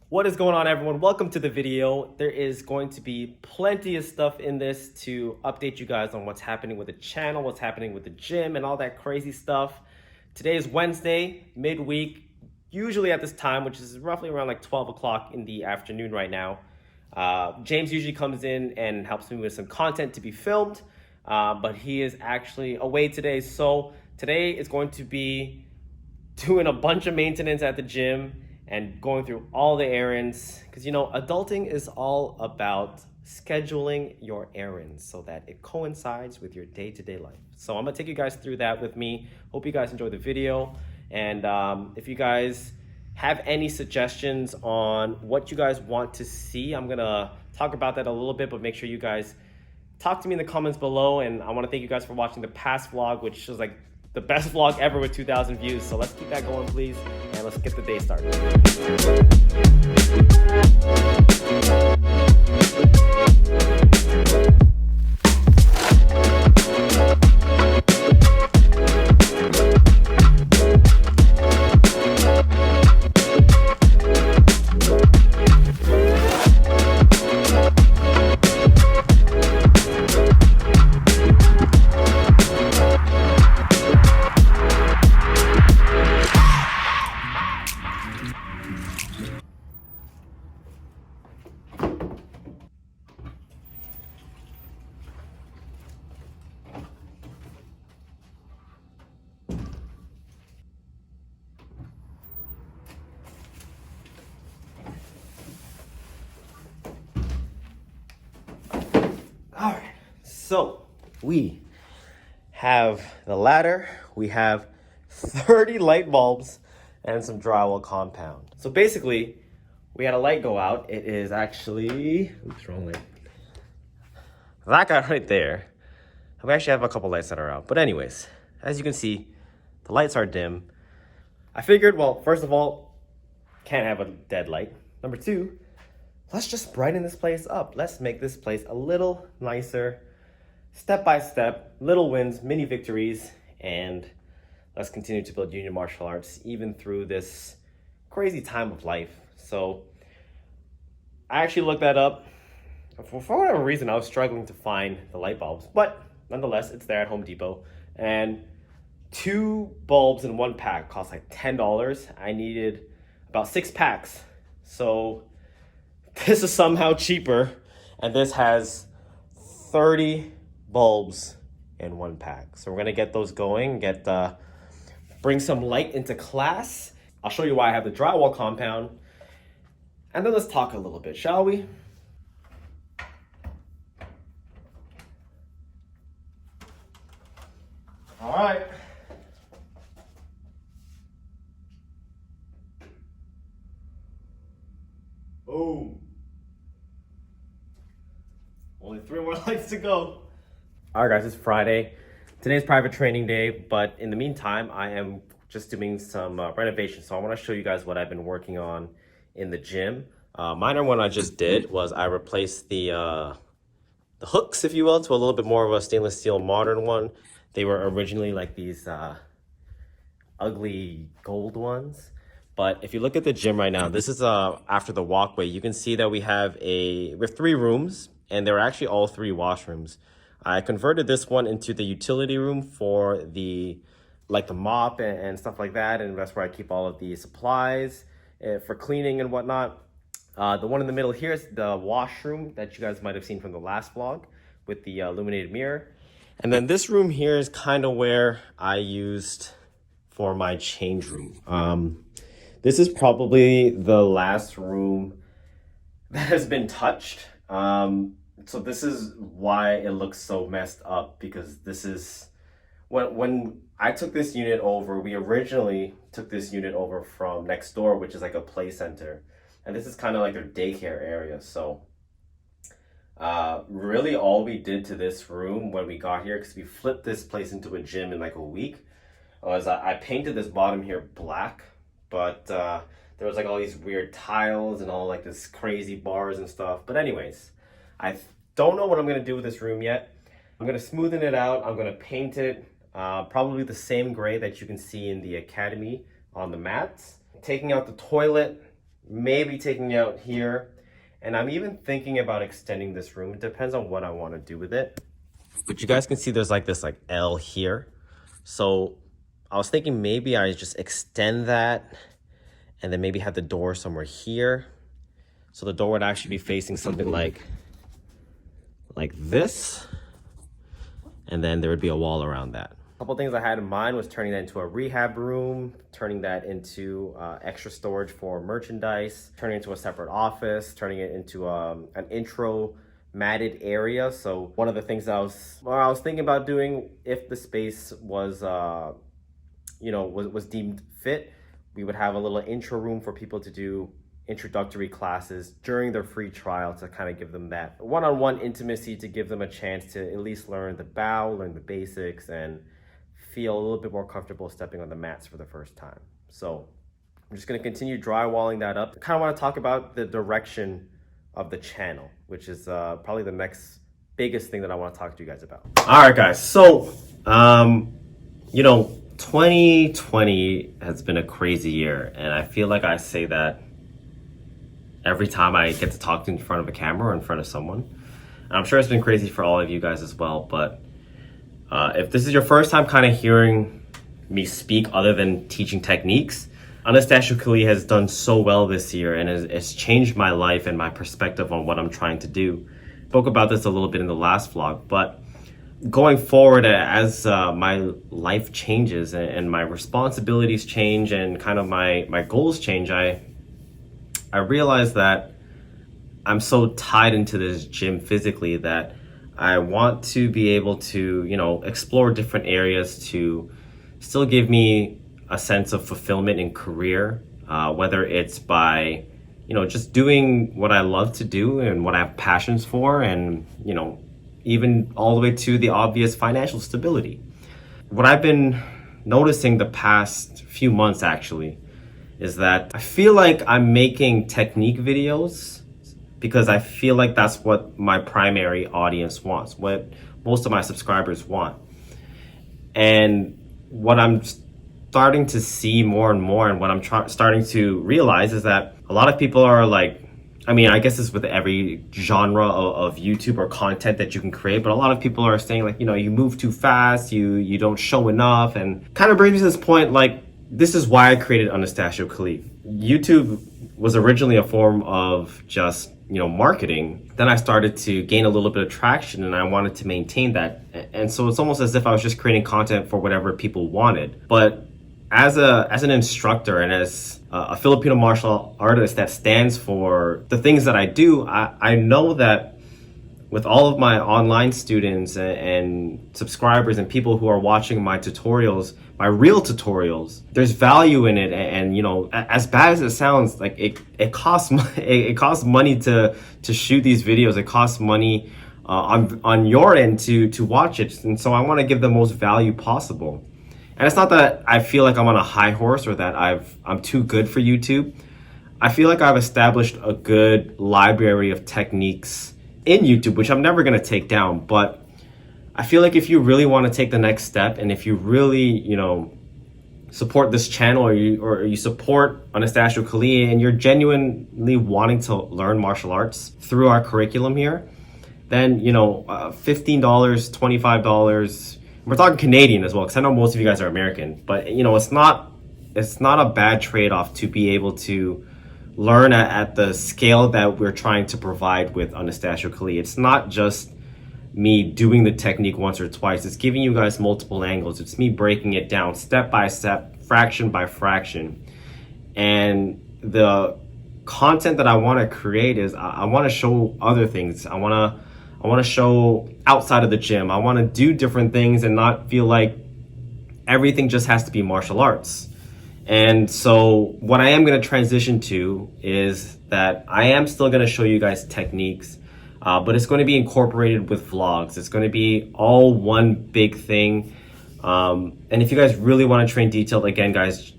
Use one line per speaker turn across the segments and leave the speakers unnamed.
What is going on, everyone? Welcome to the video. There is going to be plenty of stuff in this to update you guys on what's happening with the channel, what's happening with the gym, and all that crazy stuff. Today is Wednesday, midweek, usually at this time, which is roughly around like 12 o'clock in the afternoon right now. James usually comes in and helps me with some content to be filmed, but he is actually away today. So today is going to be doing a bunch of maintenance at the gym and going through all the errands, because adulting is all about scheduling your errands so that it coincides with your day-to-day life. So I'm gonna take you guys through that with me. Hope you guys enjoy the video, and if you guys have any suggestions on what you guys want to see, I'm gonna talk about that a little bit, but make sure you guys talk to me in the comments below. And I want to thank you guys for watching the past vlog, which was like the best vlog ever with 2,000 views. So let's keep that going, please, and let's get the day started. All right, so we have the ladder, we have 30 light bulbs, and some drywall compound. So basically, we had a light go out. It is actually, oops, wrong light. That guy right there. We actually have a couple lights that are out. But anyways, as you can see, the lights are dim. I figured, well, first of all, can't have a dead light. Number two, let's just brighten this place up. Let's make this place a little nicer, step by step, little wins, mini victories, and let's continue to build union martial arts even through this crazy time of life. So I actually looked that up. For whatever reason, I was struggling to find the light bulbs, but nonetheless, it's there at Home Depot. And 2 bulbs in 1 pack cost like $10. I needed about 6 packs. So this is somehow cheaper, and this has 30 bulbs in 1 pack. So we're gonna get those going, bring some light into class. I'll show you why I have the drywall compound, and then let's talk a little bit, shall we? All right. Boom. Only 3 more lights to go. All right, guys, it's Friday. Today's private training day, but in the meantime, I am just doing some renovation. So I want to show you guys what I've been working on in the gym. Minor one I just did was I replaced the hooks, if you will, to a little bit more of a stainless steel modern one. They were originally like these ugly gold ones. But if you look at the gym right now, this is after the walkway. You can see that we have 3 rooms, and they're actually all 3 washrooms. I converted this one into the utility room for the mop and stuff like that, and that's where I keep all of the supplies for cleaning and whatnot. The one in the middle here is the washroom that you guys might have seen from the last vlog with the illuminated mirror. And then this room here is kind of where I used for my change room. This is probably the last room that has been touched. So this is why it looks so messed up, because this is when I took this unit over. We originally took this unit over from next door, which is like a play center, and this is kind of like their daycare area. So really all we did to this room when we got here, because we flipped this place into a gym in like a week, was I painted this bottom here black, but there was like all these weird tiles and all like this crazy bars and stuff. But anyways, I don't know what I'm gonna do with this room yet. I'm gonna smoothen it out. I'm gonna paint it probably the same gray that you can see in the academy on the mats. Taking out the toilet, maybe taking it out here. And I'm even thinking about extending this room. It depends on what I want to do with it. But you guys can see there's like this like L here. So I was thinking maybe I just extend that and then maybe have the door somewhere here. So the door would actually be facing something like this. And then there would be a wall around that. A couple things I had in mind was turning that into a rehab room, turning that into extra storage for merchandise, turning it into a separate office, turning it into an intro matted area. So one of the things I was thinking about doing, if the space was was deemed fit, we would have a little intro room for people to do introductory classes during their free trial to kind of give them that one-on-one intimacy, to give them a chance to at least learn the bow, learn the basics, and feel a little bit more comfortable stepping on the mats for the first time. So I'm just going to continue drywalling that up. I kind of want to talk about the direction of the channel, which is probably the next biggest thing that I want to talk to you guys about. All right, guys. So, 2020 has been a crazy year, and I feel like I say that every time I get to talk in front of a camera or in front of someone. And I'm sure it's been crazy for all of you guys as well, but if this is your first time kind of hearing me speak other than teaching techniques, Anastacio has done so well this year, and it's changed my life and my perspective on what I'm trying to do. Spoke about this a little bit in the last vlog, but going forward, as my life changes and my responsibilities change and kind of my goals change, I realized that I'm so tied into this gym physically that I want to be able to, explore different areas to still give me a sense of fulfillment in career, whether it's by, just doing what I love to do and what I have passions for, and, even all the way to the obvious financial stability. What I've been noticing the past few months actually is that I feel like I'm making technique videos because I feel like that's what my primary audience wants, what most of my subscribers want. And what I'm starting to see more and more, and what I'm starting to realize, is that a lot of people are like, I guess it's with every genre of YouTube or content that you can create, but a lot of people are saying like, you move too fast, you don't show enough, and kind of brings me to this point, like, this is why I created Anastacio. YouTube was originally a form of just, marketing. Then I started to gain a little bit of traction, and I wanted to maintain that. And so it's almost as if I was just creating content for whatever people wanted. But as an instructor and as a Filipino martial artist that stands for the things that I do, I know that with all of my online students and subscribers and people who are watching my tutorials, my real tutorials, there's value in it. And as bad as it sounds, like it costs money to shoot these videos. It costs money on your end to watch it. And so I want to give the most value possible. And it's not that I feel like I'm on a high horse or that I'm too good for YouTube. I feel like I've established a good library of techniques in YouTube, which I'm never going to take down. But I feel like if you really want to take the next step, and if you really, support this channel, or you support Anastacio and you're genuinely wanting to learn martial arts through our curriculum here, then, $15, $25, we're talking Canadian as well, because I know most of you guys are American, but it's not a bad trade-off to be able to learn at the scale that we're trying to provide with Anastacio. It's not just me doing the technique once or twice. It's giving you guys multiple angles. It's me breaking it down step by step, fraction by fraction. And the content that I want to create is I want to show other things. I want to show outside of the gym. I want to do different things and not feel like everything just has to be martial arts. And so what I am going to transition to is that I am still going to show you guys techniques, but it's going to be incorporated with vlogs. It's going to be all one big thing. And if you guys really want to train detailed, again, guys,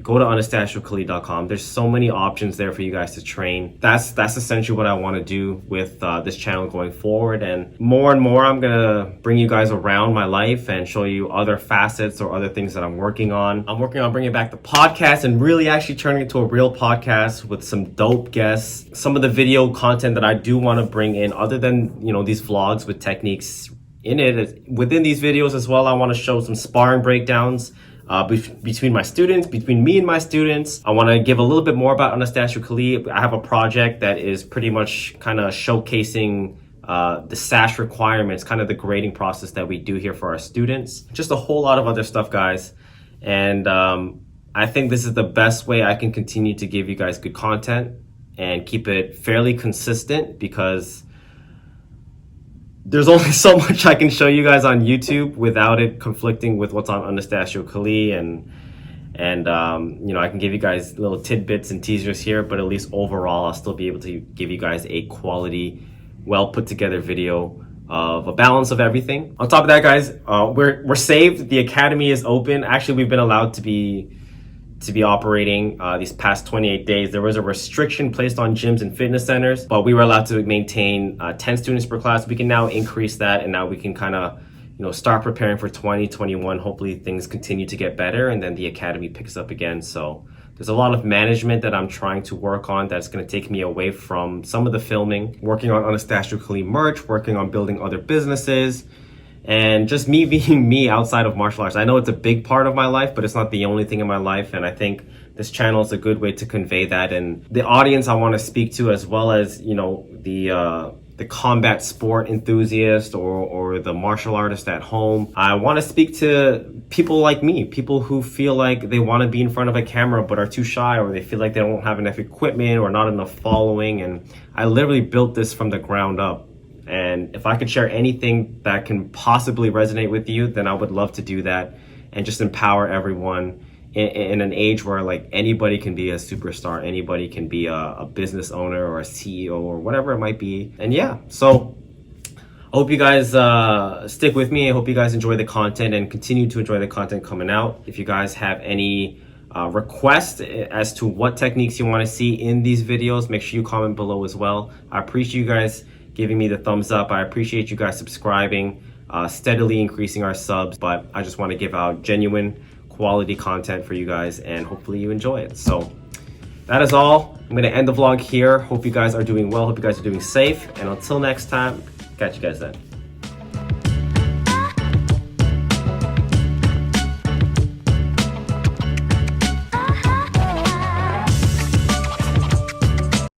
go to AnastacioKhalid.com. There's so many options there for you guys to train. That's essentially what I want to do with this channel going forward. And more I'm gonna bring you guys around my life and show you other facets or other things that I'm working on. I'm working on bringing back the podcast and really actually turning it to a real podcast with some dope guests. Some of the video content that I do want to bring in, other than, you know, these vlogs with techniques in it, within these videos as well, I want to show some sparring breakdowns between my students, between me and my students. I want to give a little bit more about Anastacio Khalid. I have a project that is pretty much kind of showcasing the SASH requirements, kind of the grading process that we do here for our students. Just a whole lot of other stuff, guys. And I think this is the best way I can continue to give you guys good content and keep it fairly consistent, because there's only so much I can show you guys on YouTube without it conflicting with what's on Anastacio Khalid, and you know, I can give you guys little tidbits and teasers here, but at least overall I'll still be able to give you guys a quality, well put together video of a balance of everything. On top of that, guys, we're saved. The academy is open. Actually, we've been allowed to be operating these past 28 days. There was a restriction placed on gyms and fitness centers, but we were allowed to maintain 10 students per class. We can now increase that, and now we can kind of, you know, start preparing for 2021. Hopefully things continue to get better, and then the academy picks up again. So there's a lot of management that I'm trying to work on that's going to take me away from some of the filming, working on Anastacio Khalid merch, working on building other businesses, and just me being me outside of martial arts. I know it's a big part of my life, but it's not the only thing in my life. And I think this channel is a good way to convey that. And the audience I want to speak to, as well as, you know, the combat sport enthusiast or the martial artist at home. I want to speak to people like me, people who feel like they want to be in front of a camera but are too shy, or they feel like they don't have enough equipment or not enough following. And I literally built this from the ground up. And if I could share anything that can possibly resonate with you, then I would love to do that and just empower everyone in an age where, like, anybody can be a superstar, anybody can be a business owner or a CEO or whatever it might be. And yeah, so I hope you guys stick with me. I hope you guys enjoy the content and continue to enjoy the content coming out. If you guys have any requests as to what techniques you want to see in these videos, make sure you comment below as well. I appreciate you guys giving me the thumbs up. I appreciate you guys subscribing, steadily increasing our subs, but I just want to give out genuine quality content for you guys, and hopefully you enjoy it. So that is all. I'm going to end the vlog here. Hope you guys are doing well. Hope you guys are doing safe. And until next time, catch you guys then.